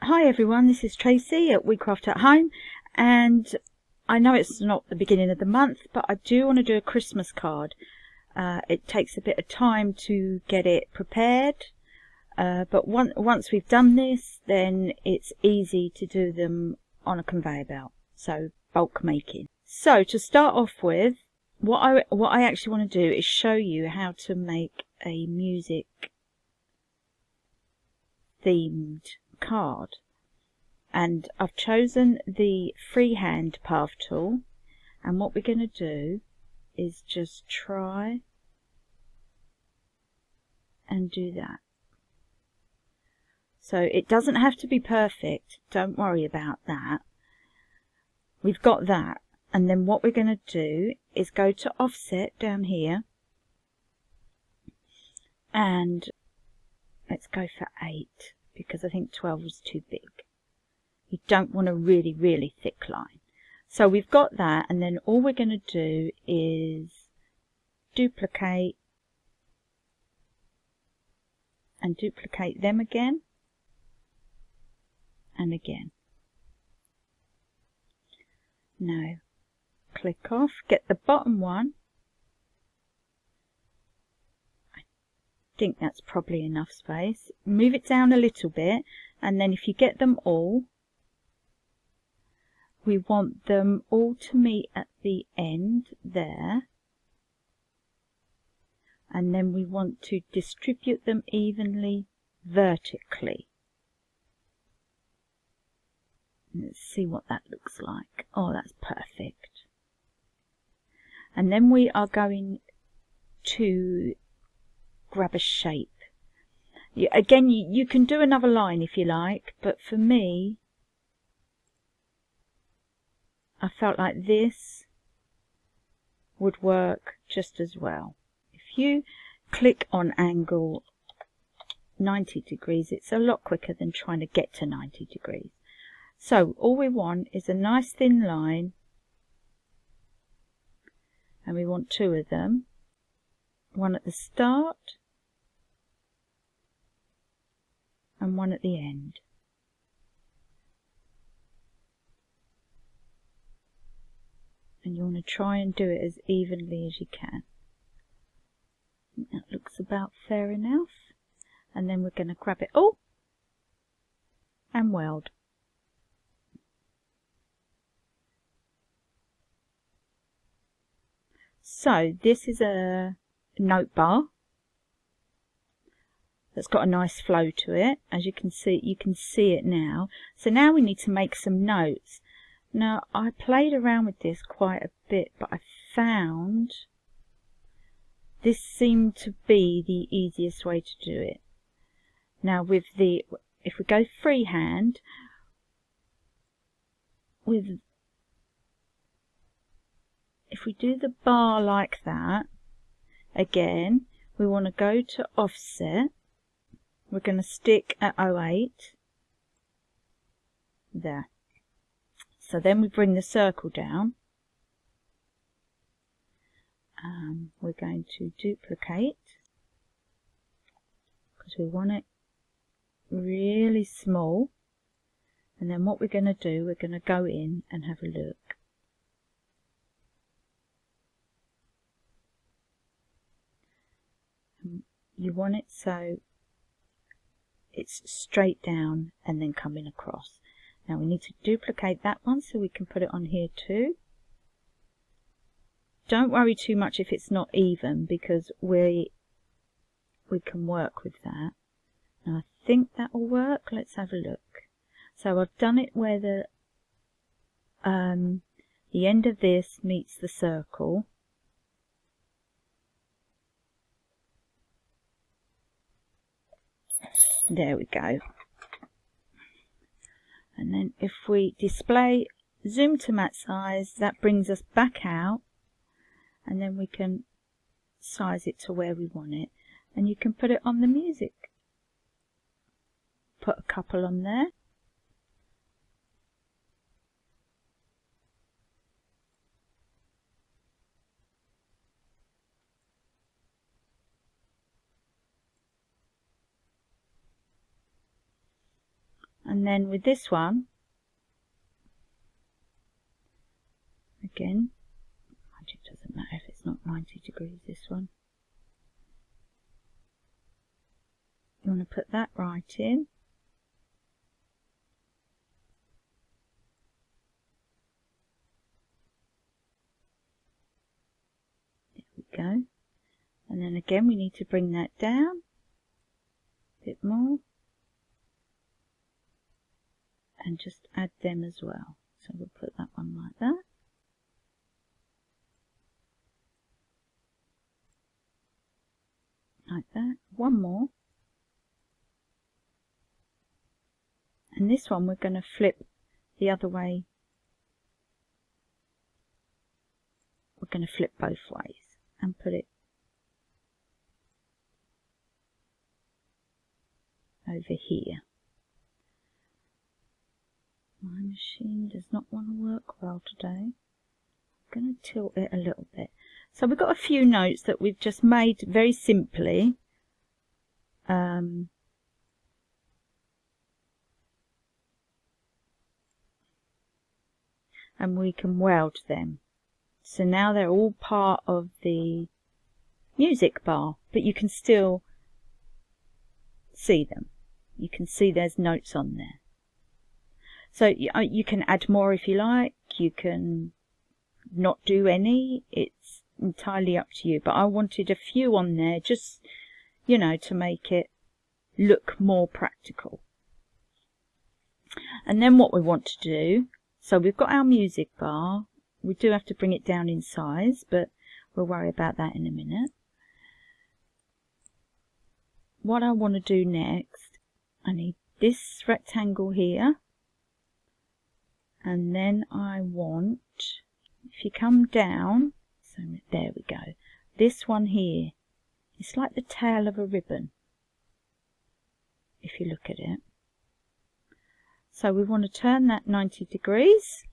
Hi everyone, this is Tracy at We Craft at Home, and I know it's not the beginning of the month, but I do want to do a Christmas card. It takes a bit of time to get it prepared, but once we've done this, then it's easy to do them on a conveyor belt, so bulk making. So to start off with, what I actually want to do is show you how to make a music themed card. And I've chosen the freehand path tool, and what we're going to do is just try and do that. So it doesn't have to be perfect, don't worry about that. We've got that, and then what we're going to do is go to offset down here, and let's go for 8 because I think 12 was too big. You don't want a really thick line. So we've got that, and then all we're going to do is duplicate and duplicate them again and again. Now click off, get the bottom one. I think that's probably enough space. Move it down a little bit, and then if you get them all, we want them all to meet at the end there, and then we want to distribute them evenly vertically. Let's see what that looks like. Oh, that's perfect. And then we are going to grab a shape. Again, you can do another line if you like, but for me, I felt like this would work just as well. If you click on angle 90 degrees, it's a lot quicker than trying to get to 90 degrees. So all we want is a nice thin line, and we want 2 of them. One at the start and one at the end. And you want to try and do it as evenly as you can. I think that looks about fair enough. And then we're going to grab it all and weld. So this is a note bar that's got a nice flow to it. As you can see it now. So now we need to make some notes. Now, I played around with this quite a bit, but I found this seemed to be the easiest way to do it. Now, if we go freehand, if we do the bar like that, again, we want to go to offset. We're going to stick at 0.8 there. So then we bring the circle down. We're going to duplicate because we want it really small. And then what we're going to do, we're going to go in and have a look. You want it so it's straight down and then coming across. Now we need to duplicate that one so we can put it on here too. Don't worry too much if it's not even, because we can work with that. Now I think that will work. Let's have a look. So I've done it where the end of this meets the circle. There we go. And then if we display zoom to mat size, that brings us back out, and then we can size it to where we want it, and you can put it on the music. Put a couple on there. And then with this one, again, it doesn't matter if it's not 90 degrees, this one. You want to put that right in. There we go. And then again we need to bring that down a bit more. And just add them as well. So we'll put that one like that. Like that. One more. And this one we're going to flip the other way. We're going to flip both ways and put it over here. My machine does not want to work well today. I'm going to tilt it a little bit. So we've got a few notes that we've just made very simply. And we can weld them. So now they're all part of the music bar, but you can still see them. You can see there's notes on there. So you can add more if you like. You can not do any. It's entirely up to you. But I wanted a few on there just, you know, to make it look more practical. And then what we want to do, so we've got our music bar. We do have to bring it down in size, but we'll worry about that in a minute. What I want to do next, I need this rectangle here. And then I want, if you come down, so there we go, this one here, it's like the tail of a ribbon, if you look at it. So we want to turn that 90 degrees.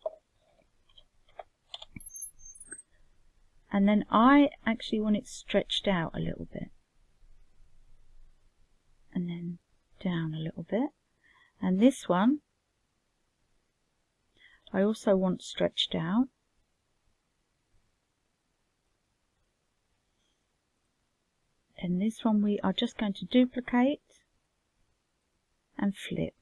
And then I actually want it stretched out a little bit. And then down a little bit. And this one, I also want stretched out. And this one we are just going to duplicate and flip.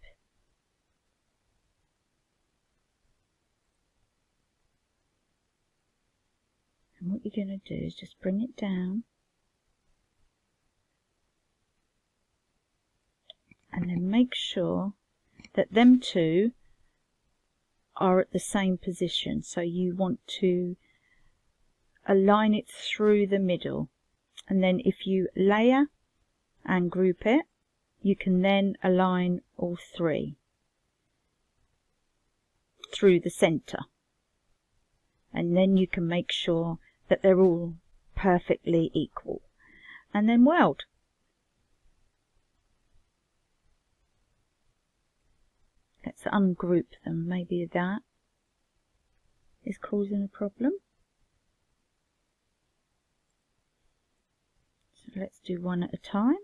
And what you're going to do is just bring it down. And then make sure that them two are at the same position. So you want to align it through the middle. And then if you layer and group it, you can then align all three through the center. And then you can make sure that they're all perfectly equal. And then weld. Let's ungroup them. Maybe that is causing a problem. So let's do one at a time.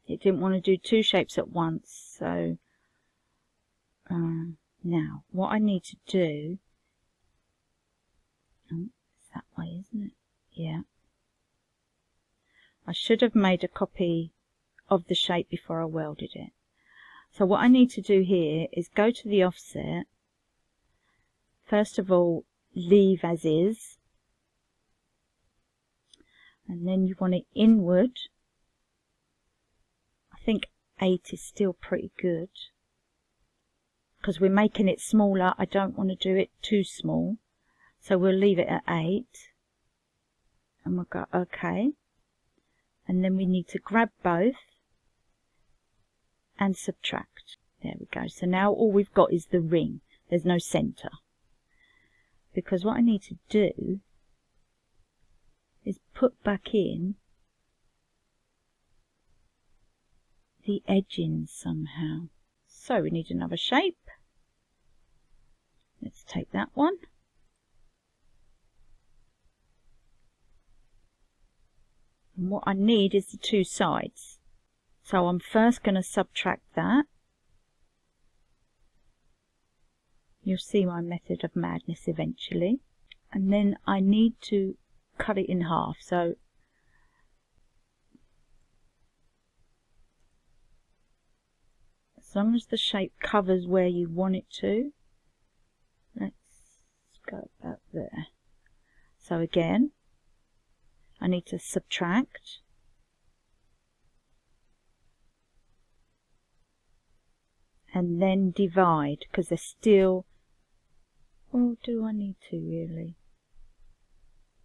It didn't want to do two shapes at once, so now what I need to do, it's that way, isn't it? Yeah. I should have made a copy of the shape before I welded it. So what I need to do here is go to the offset. First of all, leave as is, and then you want it inward. I think 8 is still pretty good because we're making it smaller. I don't want to do it too small, so we'll leave it at 8 and we'll go OK, and then we need to grab both and subtract. There we go. So now all we've got is the ring. There's no center, because what I need to do is put back in the edging somehow. So we need another shape. Let's take that one. And what I need is the two sides. So I'm first going to subtract that. You'll see my method of madness eventually. And then I need to cut it in half. So as long as the shape covers where you want it to, let's go about there. So again, I need to subtract. And then divide, because they're still, well, do I need to really?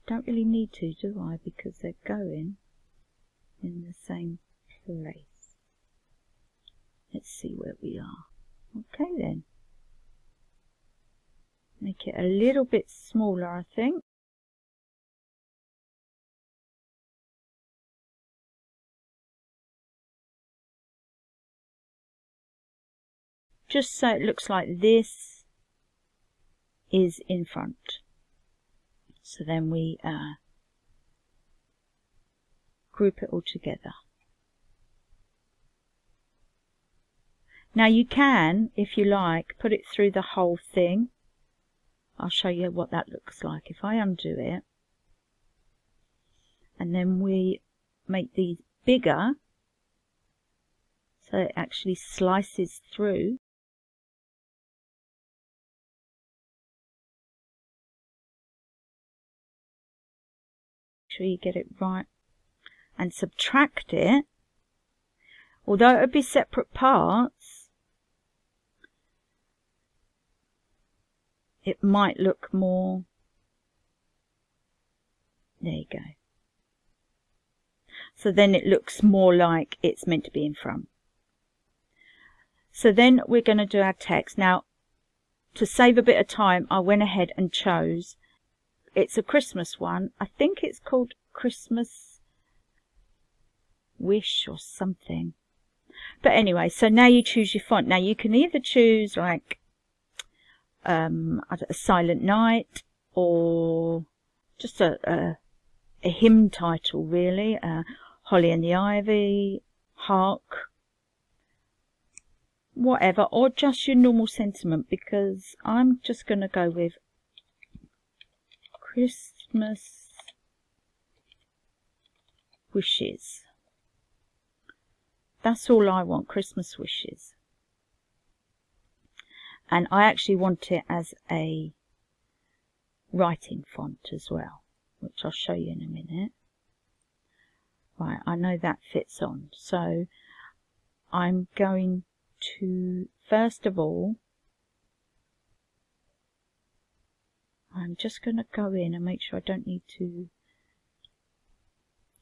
Don't really need to, do I? Because they're going in the same place. Let's see where we are. Okay then. Make it a little bit smaller, I think. Just so it looks like this is in front. So then we group it all together. Now you can, if you like, put it through the whole thing. I'll show you what that looks like. If I undo it, and then we make these bigger, so it actually slices through. Make sure you get it right. And subtract it. Although it would be separate parts, it might look more. There you go. So then it looks more like it's meant to be in front. So then we're going to do our text. Now, to save a bit of time, I went ahead and chose, it's a Christmas one. I think it's called Christmas Wish or something. But anyway, so now you choose your font. Now you can either choose like a Silent Night, or just a hymn title really, Holly and the Ivy, Hark, whatever, or just your normal sentiment, because I'm just going to go with Christmas Wishes. That's all I want, Christmas Wishes. And I actually want it as a writing font as well, which I'll show you in a minute. Right, I know that fits on. So I'm going to, first of all, I'm just going to go in and make sure I don't need to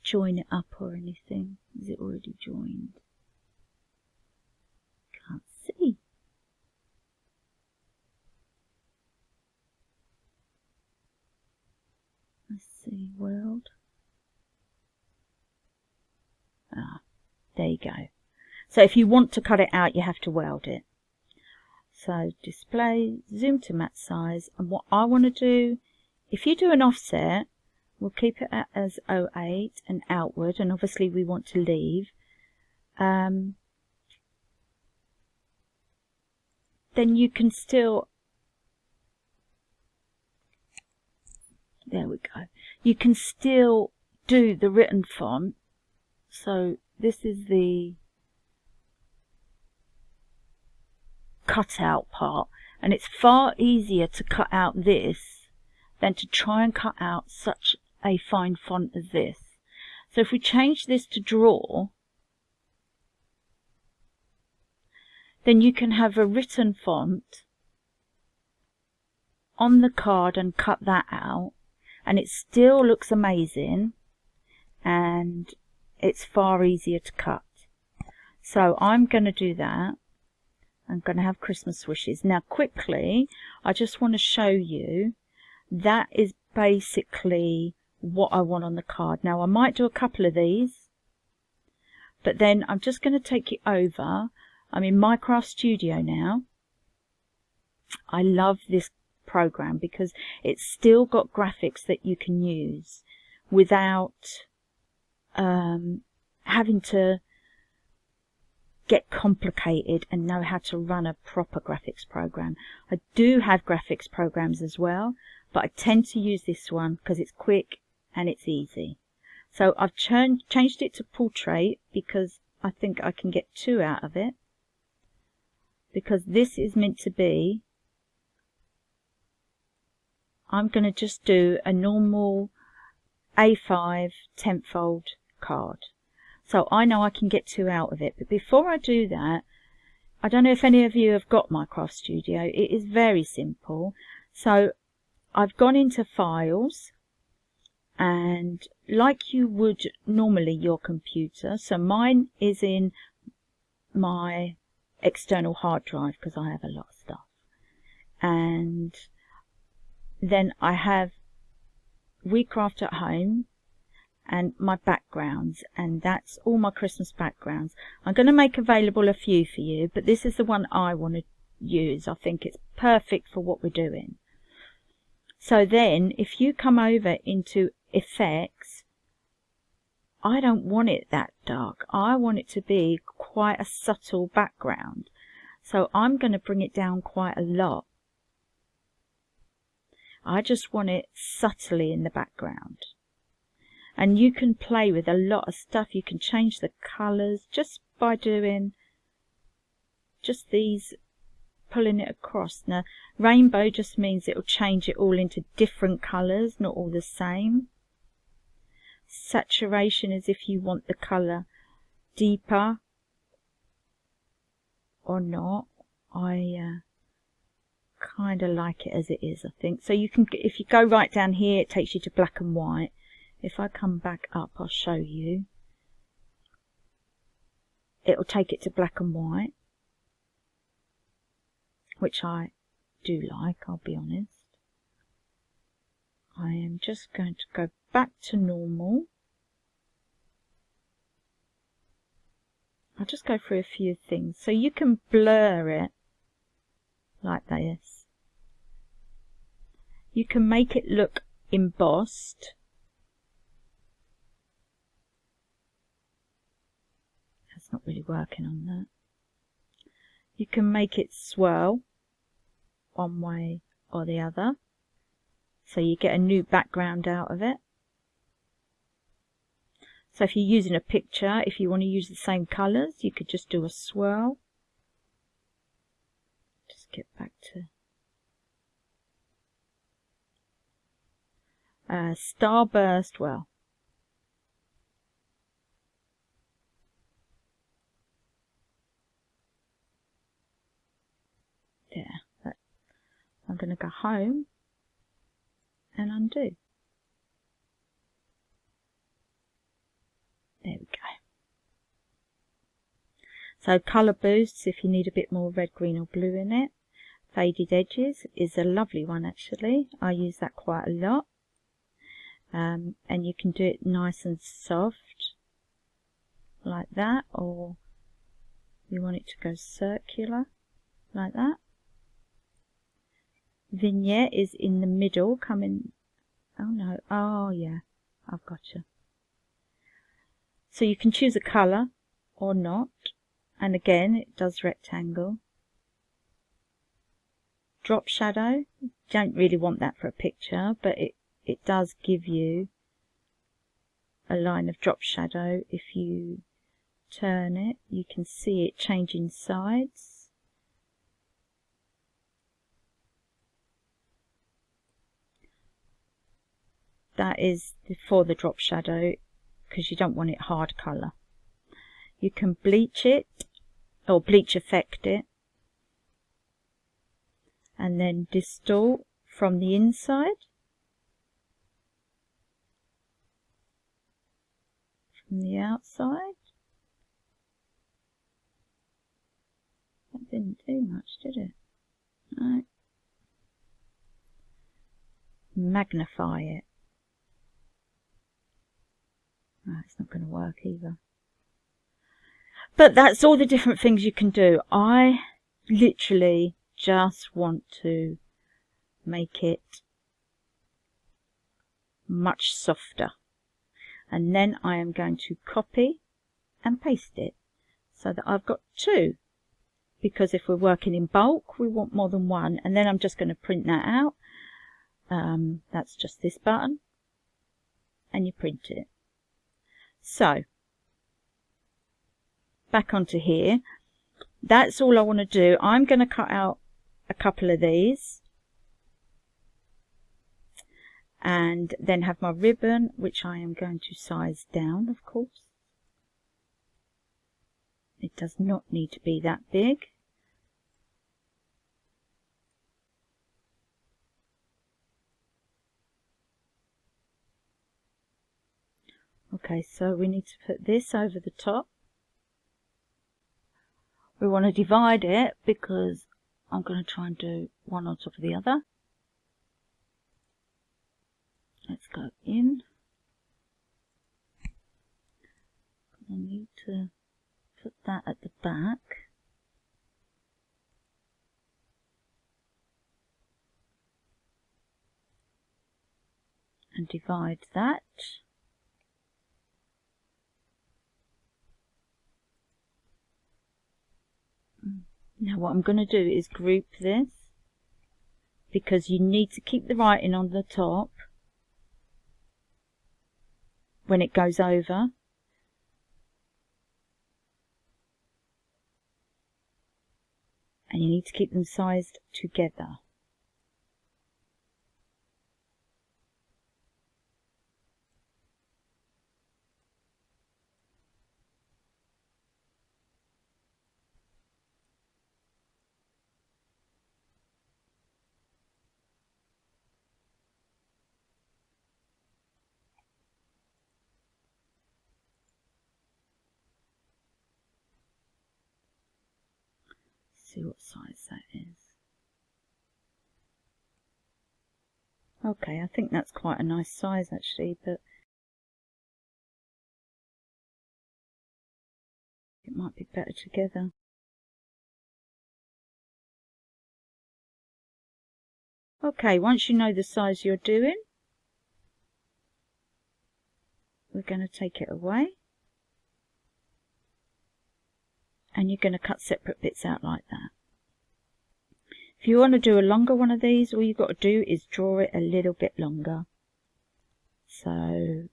join it up or anything. Is it already joined? Can't see. Let's see, world. Ah, there you go. So if you want to cut it out, you have to weld it. So display, zoom to match size, and what I want to do, if you do an offset, we'll keep it as 0.8 and outward, and obviously we want to leave. Then you can still, there we go, you can still do the written font. So this is the cutout part, and it's far easier to cut out this than to try and cut out such a fine font as this. So if we change this to draw, then you can have a written font on the card and cut that out, and it still looks amazing, and it's far easier to cut. So I'm going to do that. I'm going to have Christmas Wishes. Now quickly, I just want to show you, that is basically what I want on the card. Now I might do a couple of these, But then I'm just going to take it over. I'm in Minecraft Studio now. I love this program because it's still got graphics that you can use without having to get complicated and know how to run a proper graphics program. I do have graphics programs as well, but I tend to use this one because it's quick and it's easy. So I've changed it to portrait because I think I can get 2 out of it, because this is meant to be, I'm going to just do a normal A5 10-fold card. So I know I can get 2 out of it. But before I do that, I don't know if any of you have got Minecraft Studio. It is very simple. So I've gone into Files, and like you would normally your computer, so mine is in my external hard drive because I have a lot of stuff. And then I have WeCraft at Home and my backgrounds, and that's all my Christmas backgrounds. I'm going to make available a few for you, but this is the one I want to use. I think it's perfect for what we're doing. So then if you come over into Effects, I don't want it that dark. I want it to be quite a subtle background. So I'm going to bring it down quite a lot. I just want it subtly in the background. And you can play with a lot of stuff. You can change the colours just by doing just these, pulling it across. Now, rainbow just means it will change it all into different colours, not all the same. Saturation is if you want the colour deeper or not. I kind of like it as it is, I think. So you can, if you go right down here, it takes you to black and white. If I come back up, I'll show you. It'll take it to black and white, which I do like, I'll be honest. I am just going to go back to normal. I'll just go through a few things. So you can blur it like this. You can make it look embossed. That's not really working on that. You can make it swirl one way or the other, so you get a new background out of it. So if you're using a picture, if you want to use the same colours, you could just do a swirl. Just get back to starburst. Well, there. I'm going to go home and undo. There we go. So colour boosts, if you need a bit more red, green or blue in it. Faded edges is a lovely one actually. I use that quite a lot. And you can do it nice and soft like that, or you want it to go circular like that. Vignette is in the middle, coming, oh no, oh yeah, I've got you. So you can choose a colour or not, and again it does rectangle. Drop shadow, don't really want that for a picture, but it does give you a line of drop shadow. If you turn it, you can see it changing sides. That is for the drop shadow, because you don't want it hard colour. You can bleach it or bleach effect it, and then distort from the inside, from the outside. That didn't do much, did it? No. Magnify it. No, it's not going to work either. But that's all the different things you can do. I literally just want to make it much softer. And then I am going to copy and paste it so that I've got two. Because if we're working in bulk, we want more than one. And then I'm just going to print that out. That's just this button. And you print it. So, back onto here. That's all I want to do. I'm going to cut out a couple of these. And then have my ribbon, which I am going to size down, of course. It does not need to be that big. Okay, so we need to put this over the top. We want to divide it because I'm going to try and do one on top of the other. Let's go in. I need to put that at the back. And divide that. Now what I'm going to do is group this, because you need to keep the writing on the top when it goes over. And you need to keep them sized together. See what size that is. Okay, I think that's quite a nice size actually, but it might be better together. Okay, once you know the size you're doing, we're going to take it away. And you're going to cut separate bits out like that. If you want to do a longer one of these, all you've got to do is draw it a little bit longer. So,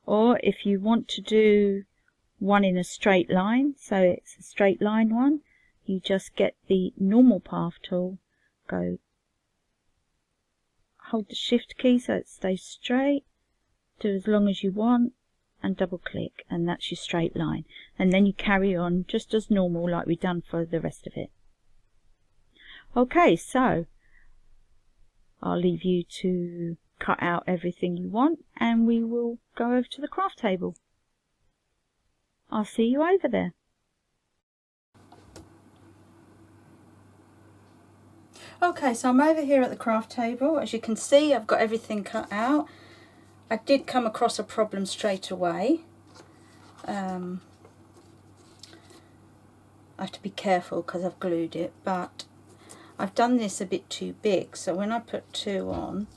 or if you want to do one in a straight line, so it's a straight line one, you just get the normal path tool, go, hold the shift key so it stays straight, do as long as you want, and double click, and that's your straight line. And then you carry on just as normal like we've done for the rest of it. Okay, so I'll leave you to cut out everything you want, and we will go over to the craft table. I'll see you over there. Okay, so I'm over here at the craft table. As you can see, I've got everything cut out. I did come across a problem straight away. I have to be careful because I've glued it, but I've done this a bit too big, so when I put 2 on,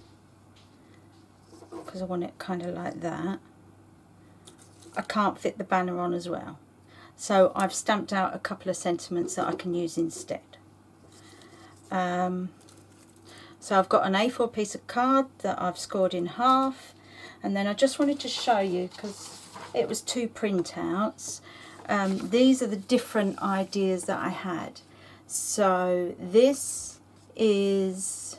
because I want it kind of like that, I can't fit the banner on as well. So I've stamped out a couple of sentiments that I can use instead. So I've got an A4 piece of card that I've scored in half, and then I just wanted to show you, because it was 2 printouts, these are the different ideas that I had. So this is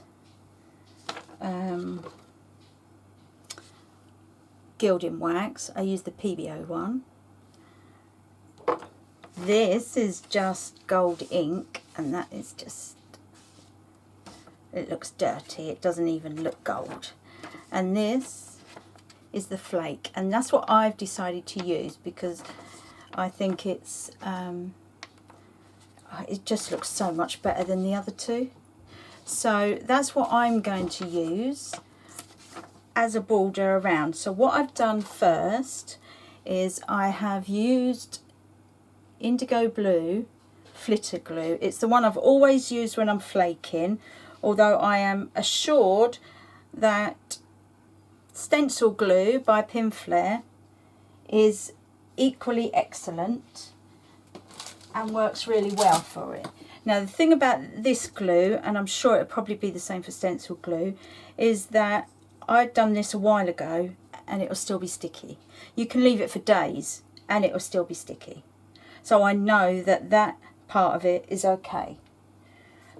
gilding wax. I used the PBO one. This is just gold ink, and that is just, it looks dirty, it doesn't even look gold. And this is the flake, and that's what I've decided to use because I think it's it just looks so much better than the other two. So that's what I'm going to use. as a border around. So what I've done first is I have used indigo blue flitter glue. It's the one I've always used when I'm flaking, although I am assured that stencil glue by Pinflair is equally excellent and works really well for it. Now the thing about this glue, and I'm sure it'll probably be the same for stencil glue, is that I'd done this a while ago and it'll still be sticky. You can leave it for days and it'll still be sticky. So I know that that part of it is okay.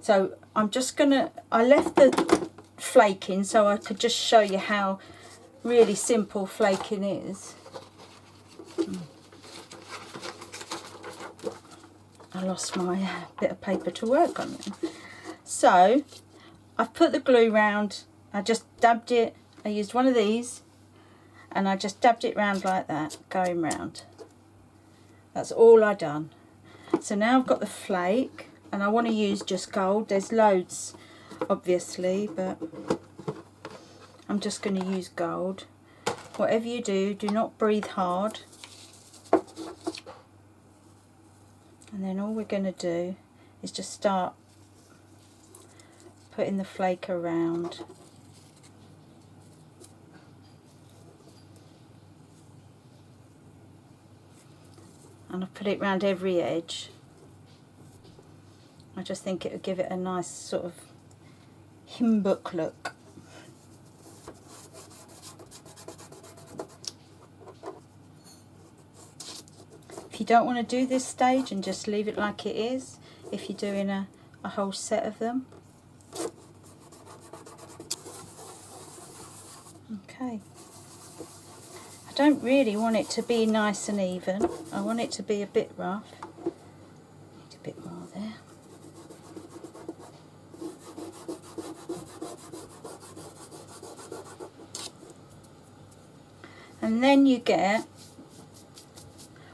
So I'm just gonna, I left the flaking so I could just show you how really simple flaking is. I lost my bit of paper to work on then. So I've put the glue round, I just dabbed it, I used one of these and I just dabbed it round like that, going round. That's all I done. So now I've got the flake and I want to use just gold. There's loads obviously, but I'm just going to use gold. Whatever you do, do not breathe hard. And then all we're going to do is just start putting the flake around. And I put it round every edge. I just think it would give it a nice sort of hymn book look. If you don't want to do this stage and just leave it like it is, if you're doing a whole set of them. Okay. I don't really want it to be nice and even. I want it to be a bit rough. Need a bit more there. And then you get,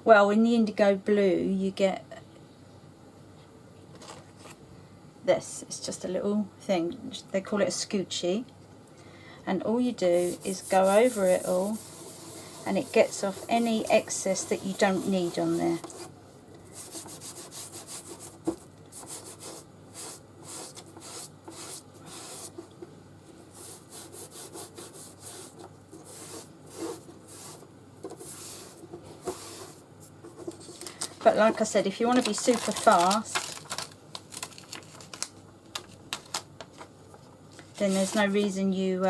well, in the indigo blue you get this. It's just a little thing. They call it a scoochie. And all you do is go over it all and it gets off any excess that you don't need on there. But like I said, if you want to be super fast, then there's no reason you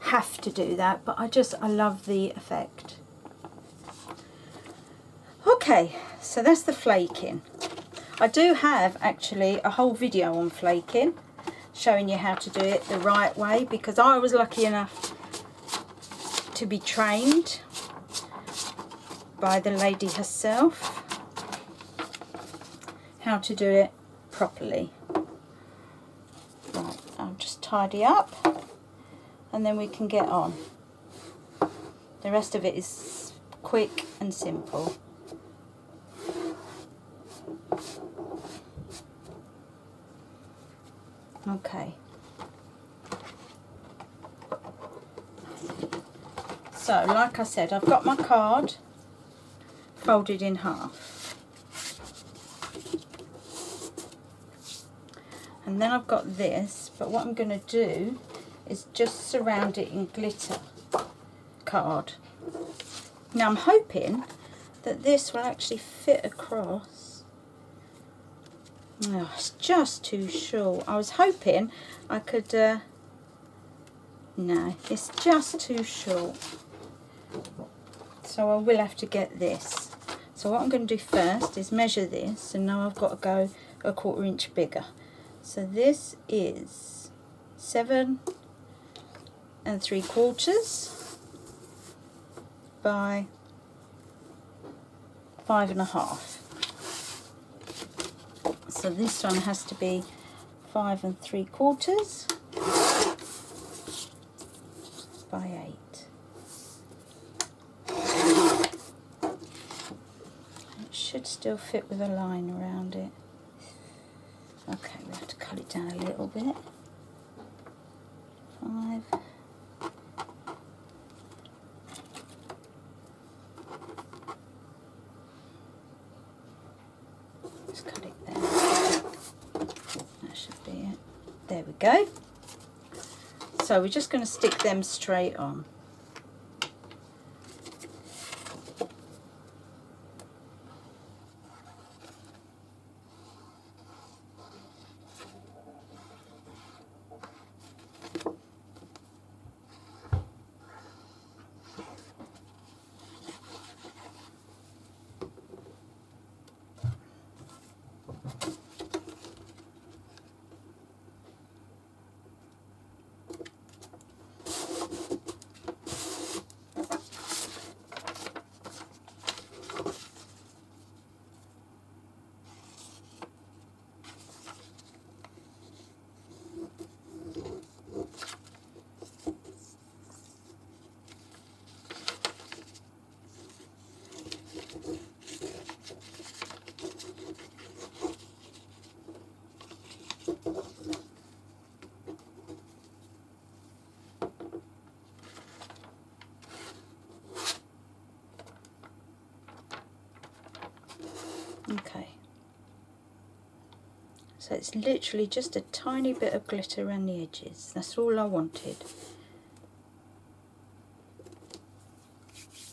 have to do that, but I love the effect. Okay, so that's the flaking. I do have actually a whole video on flaking, showing you how to do it the right way, because I was lucky enough to be trained by the lady herself how to do it properly. Right, I'll just tidy up and then we can get on. The rest of it is quick and simple. Okay. So, like I said, I've got my card folded in half. And then I've got this, but what I'm going to do is just surround it in glitter card. Now I'm hoping that this will actually fit across. Oh, it's just too short. I was hoping I could, no, it's just too short. So I will have to get this. So what I'm going to do first is measure this, and now I've got to go a 1/4 inch bigger. So this is 7 3/4 by 5 1/2. So this one has to be 5 3/4 by 8. It should still fit with a line around it. Okay, we have to cut it down a little bit. 5. Let's cut it there. That should be it. There we go. So we're just going to stick them straight on. Okay, so it's literally just a tiny bit of glitter around the edges. That's all I wanted.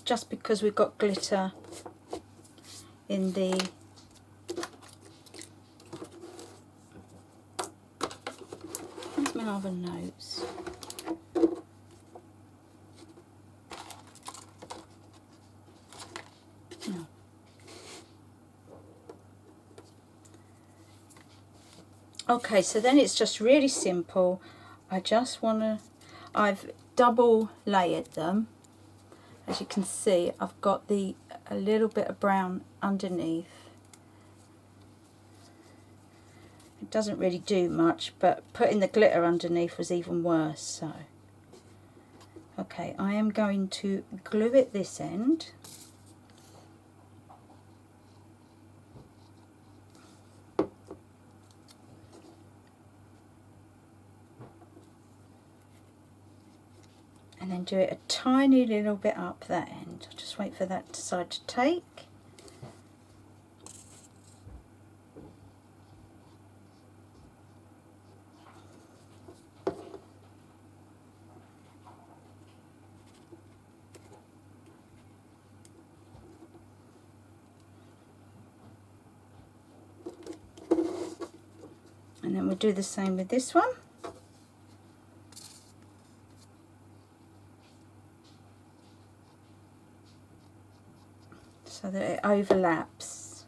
Just because we've got glitter in the where's my other notes? No. Okay, so then it's just really simple. I've double layered them. As you can see, I've got a little bit of brown underneath. It doesn't really do much, but putting the glitter underneath was even worse. So, okay, I am going to glue it this end. And then do it a tiny little bit up that end. I'll just wait for that side to take. And then we'll do the same with this one. So that it overlaps.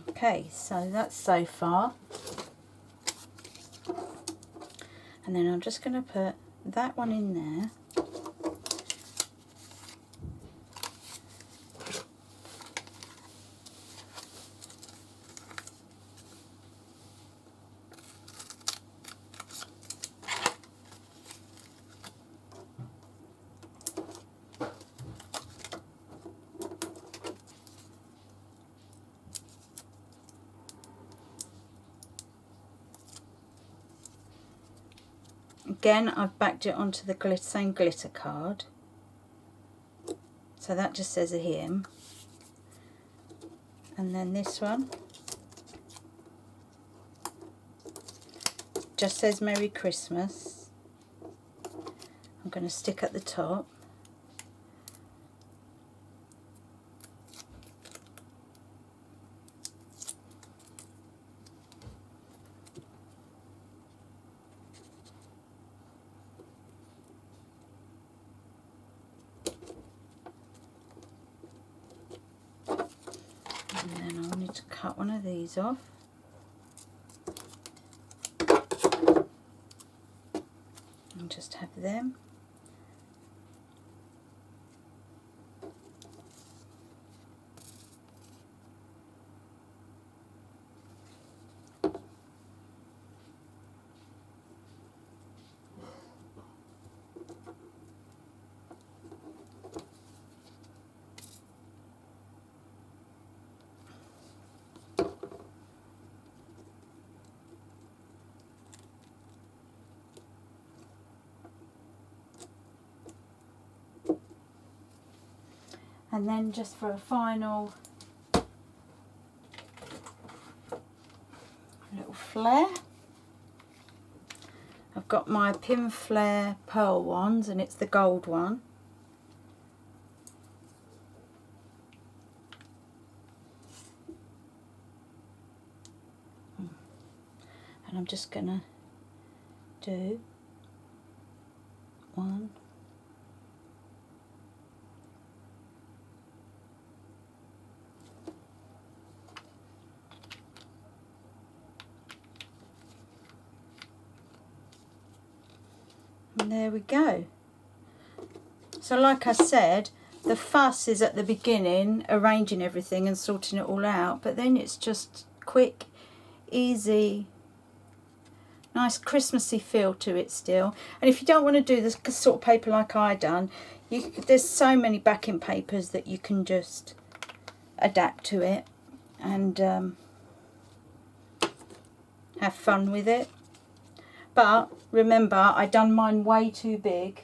Okay, so that's so far. And then I'm just going to put that one in there. Again, I've backed it onto the same glitter card. So that just says a hymn. And then this one just says Merry Christmas. I'm going to stick at the top. And then I'll need to cut one of these off. and just have them. And then just for a final little flare, I've got my Pin Flare pearl ones, and it's the gold one. And I'm just gonna do one, and there we go. So like I said, the fuss is at the beginning, arranging everything and sorting it all out, but then it's just quick, easy, nice Christmassy feel to it still. And if you don't want to do this sort of paper like I done, there's so many backing papers that you can just adapt to it and have fun with it. But remember, I done mine way too big,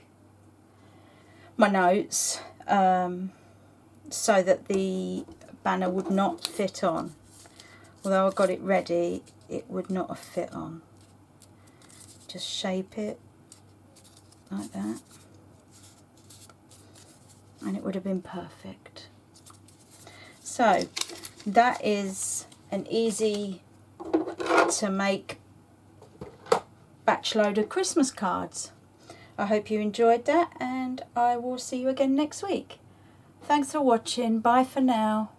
my notes, so that the banner would not fit on. Although I got it ready, it would not have fit on. Just shape it like that, and it would have been perfect. So that is an easy to make batch load of Christmas cards. I hope you enjoyed that, and I will see you again next week. Thanks for watching. Bye for now.